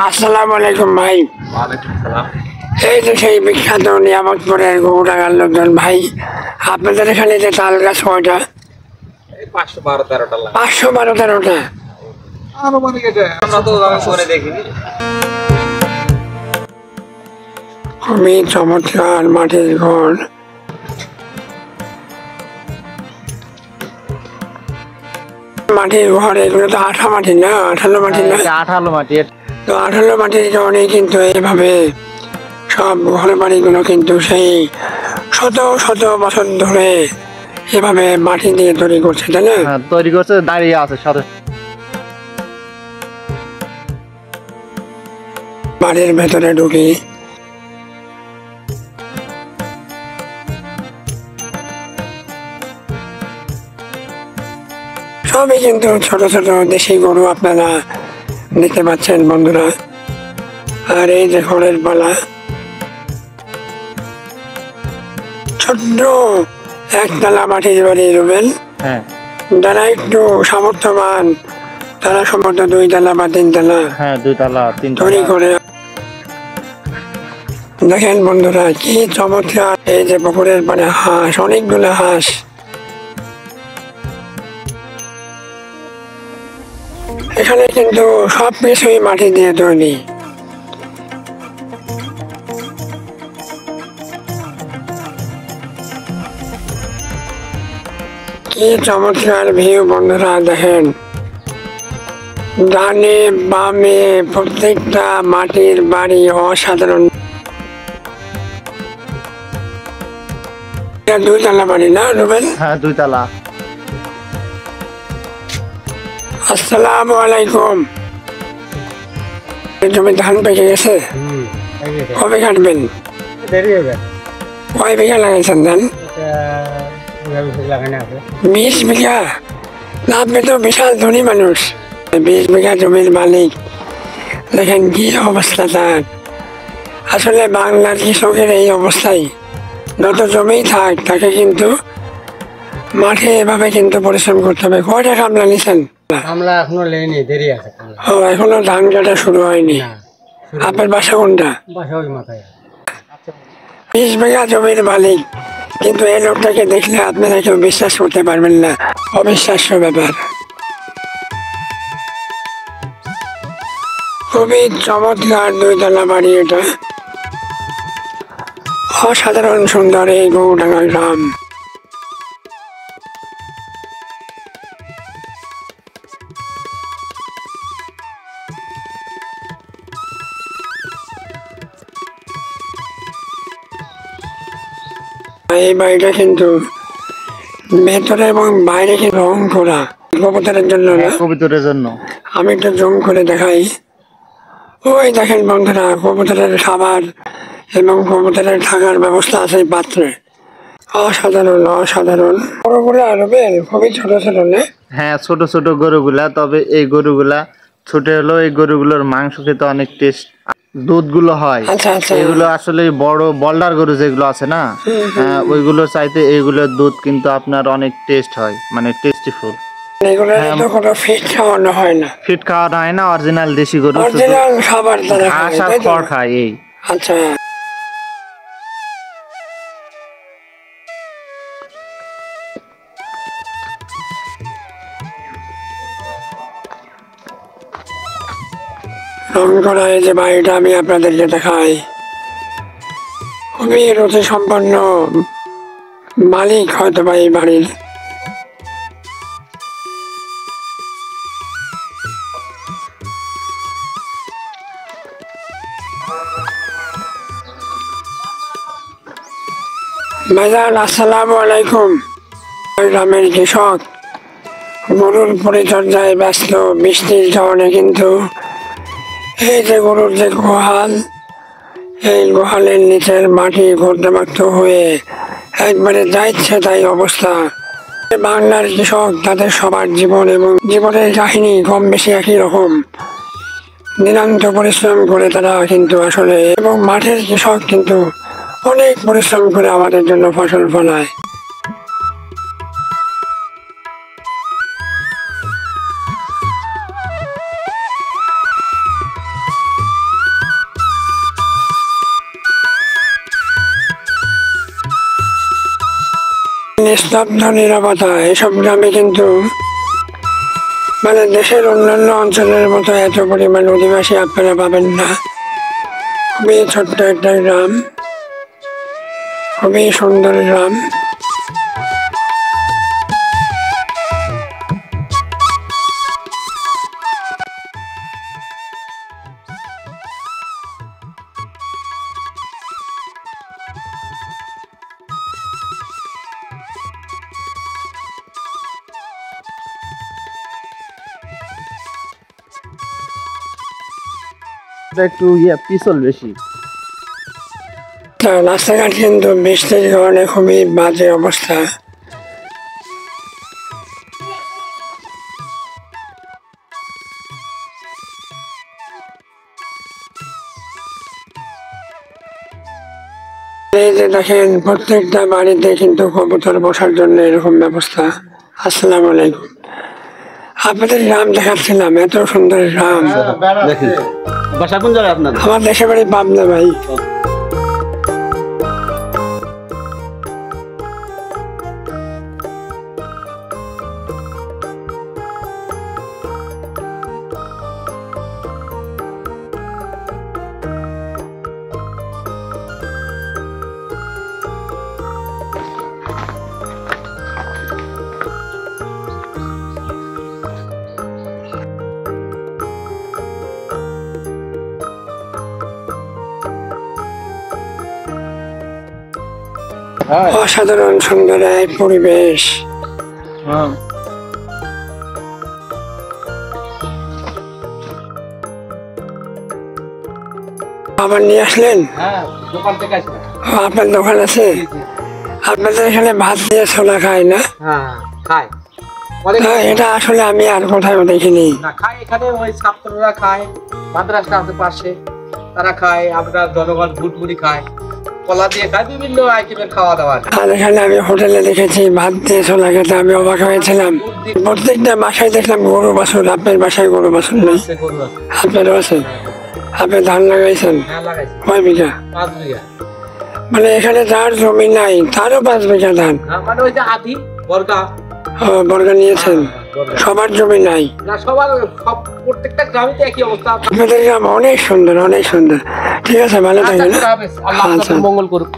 আসসালামু আলাইকুম ভাই। ওয়ালাইকুম সালাম। এই যে সেই বিখ্যাত নিয়ামতপুরের গরুটাকার লোকজন ভাই, আপনাদের এখানে যে তাল গাছ কয়টা? এই 512-13টা লাগে। 512-13টা। আনুমানিক এটা আমরা তো করে দেখিনি। খুবই চমৎকার মাটির ঘর। মাটির ঘর, এগুলো তো আঠা মাটি না, আঠালো মাটি না? আঠালো মাটি। তো আঠালো মাটির কারণে কিন্তু এইভাবে সব ঘর বাড়িগুলো কিন্তু সেই শত শত বছর ধরে এভাবে মাটি দিয়ে তৈরি করছে, তাই না? হ্যাঁ, তৈরি করছে, দাঁড়িয়ে আছে সাথে। বাড়ির ভেতরে ঢুকি, সবই কিন্তু ছোট ছোট দেশি গরু আপনারা দেখতে পাচ্ছেন বন্ধুরা। আর এই যে খড়ের পালা, ছোট্ট একতলা মাটির বাড়ি রুবেল। হ্যাঁ যারা একটু সামর্থ্যবান তারা সম্ভবত 2 তলা বা 3 তলা হ্যাঁ, 2 তলা 3 তৈরি তলা। করে। দেখেন বন্ধুরা কি চমৎকার, এই যে পুকুরের পাড়ে হাঁস, অনেকগুলো হাঁস। এখানে কিন্তু সব কিছুই মাটি দিয়ে তৈরি। কি চমৎকার ভিউ বন্ধুরা, দেখেন ডানে বামে প্রত্যেকটা মাটির বাড়ি অসাধারণ। 2 তলা বাড়ি না রুবেল? হ্যাঁ, 2 তলা। আসসালামু আলাইকুম। জমি ধান পেকে গেছে, কবে কাটবেন? দেরি হবে। কয় বিঘা লাগাইছেন ধান? 20 বিঘা? না, আপনি তো বিশাল ধনী মানুষ। 20 বিঘা জমির মালিক, দেখেন কি অবস্থা তার। আসলে বাংলার কৃষকের এই অবস্থায় যত জমি থাক তাকে কিন্তু মাঠে এভাবে কিন্তু পরিশ্রম করতে হবে। কয়টা কামলা নিছেন? আমরা এখনো লেনি, দেরি আছে। ও, এখনো ধান কাটা শুরু হয়নি। আপনার বাসা কোনটা? বাসা ওই মাথায়। 20 বিঘা জমির মালিক, কিন্তু এই লোকটাকে দেখলে আপনারা কেউ বিশ্বাস করতে পারবেন না। অবিশ্বাস্য ব্যাপার। খুবই চমৎকার 2 তলা বাড়ি এটা। অসাধারণ সুন্দর এই গরুডাঙ্গা গ্রাম। এই বাড়িটা কিন্তু ভেতরে এবং বাইরে কিন্তু রং করা, কবুতরের জন্য না, কবুতরের জন্য। আমি একটু জুম করে দেখাই। ওই দেখেন বন্ধুরা, কবুতরের খাবার এবং কবুতরের থাকার ব্যবস্থা আছে এই পাত্রে। অসাধারণ অসাধারণ। গরুগুলো আরবেল খুবই ছোট ছোট না? হ্যাঁ, ছোট ছোট গরুগুলা, তবে এই গরুগুলা ছোট হলেও এই গরুগুলোর মাংস খেতে অনেক টেস্ট। দুধগুলো হয়, আচ্ছা আচ্ছা। এগুলো আসলে বড় বল্ডার গরু যেগুলো আছে না, ওইগুলোর চাইতে এইগুলোর দুধ কিন্তু আপনার অনেক টেস্ট হয়, মানে টেস্টিফুল। এগুলো তো কোনো ফিট খাওয়ানো হয় না? ফিট খাওয়ানো হয় না, অরিজিনাল দেশি গরু, অরিজিনাল খাবার তারা খায়, ঘাস আর তাই তো? খড় খায় এই। আচ্ছা। রং করা এই যে বাড়িটা আমি আপনাদেরকে দেখাই, খুবই রুচি সম্পন্ন মালিক হয়তো বা এই বাড়ির। ভাইজান আসসালামু আলাইকুম। গ্রামের কৃষক গরুর পরিচর্যায় ব্যস্ত, বৃষ্টির কারণে কিন্তু এই যে গরুর যে গোহাল, এই গোহালের নিচের মাটি ঘর্দমাক্ত হয়ে একবারে যা ইচ্ছে তাই অবস্থা। বাংলার কৃষক তাদের সবার জীবন এবং জীবনের কাহিনী কম বেশি একই রকম। নিরন্ত পরিশ্রম করে তারা কিন্তু আসলে, এবং মাঠের কৃষক কিন্তু অনেক পরিশ্রম করে আমাদের জন্য ফসল ফলায়। নিস্তব্ধ নীরবতা। এসব গ্রামে কিন্তু মানে দেশের অন্যান্য অঞ্চলের মতো এত পরিমাণ অধিবাসী আপনারা পাবেন না। খুবই ছোট্ট একটা গ্রাম, খুবই সুন্দর গ্রাম। একটু পিছল বেশি। তা রাস্তাঘাট কিন্তু বৃষ্টির কারণে খুবই বাজে অবস্থা। এই যে দেখেন প্রত্যেকটা বাড়িতে কিন্তু কবুতর বসার জন্য এরকম ব্যবস্থা। আসসালামু আলাইকুম। আপনাদের গ্রাম দেখাচ্ছিলাম, এত সুন্দর গ্রাম। দেখেন বাসা কোন জায়গায় আপনার? আমার দেশের বাড়ি পাবনা ভাই। অসাধারণ সুন্দর এক পরিবেশ। আবার নিয়ে আসলেন? হ্যাঁ, দোকান থেকে আসবে। আপনার দোকান আছে? আপনাদের এখানে ভাত দিয়ে ছোলা খায় না? হ্যাঁ, খায়। হ্যাঁ, এটা আসলে আমি আর কোথাও দেখিনি। না খায়, এখানে ওই ছাত্ররা খায়, মাদ্রাসা আছে পাশে, তারা খায়। আমরা জনগণ ভুটমুড়ি খায়, কলা দিয়ে খায়, বিভিন্ন আইটেমের খাওয়া দাওয়া। আর এখানে আমি হোটেলে দেখেছি ভাত দিয়ে ছোলা খেতে, আমি অবাক হয়েছিলাম। প্রত্যেকটা বাসায় দেখলাম গরু বাছুর। আপনার বাসায় গরু বাছুর নেই? আপনারও আছে? আপনি ধান লাগাইছেন? হ্যাঁ, লাগাইছি কয় বিঘা? 5 বিঘা। মানে এখানে যার জমি নাই তারও 5 বিঘা ধান? হ্যাঁ, মানে ওই যে আধি বর্গা। বর্গা নিয়েছেন? বর্গা। সবার জমি নাই? না, সবার সব প্রত্যেকটা গ্রামেতে একই অবস্থা। আপনাদের গ্রাম অনেক সুন্দর, অনেক সুন্দর। ঠিক আছে, ভালো থাকবেন। আচ্ছা, আল্লাহ আপনাদের মঙ্গল করুক।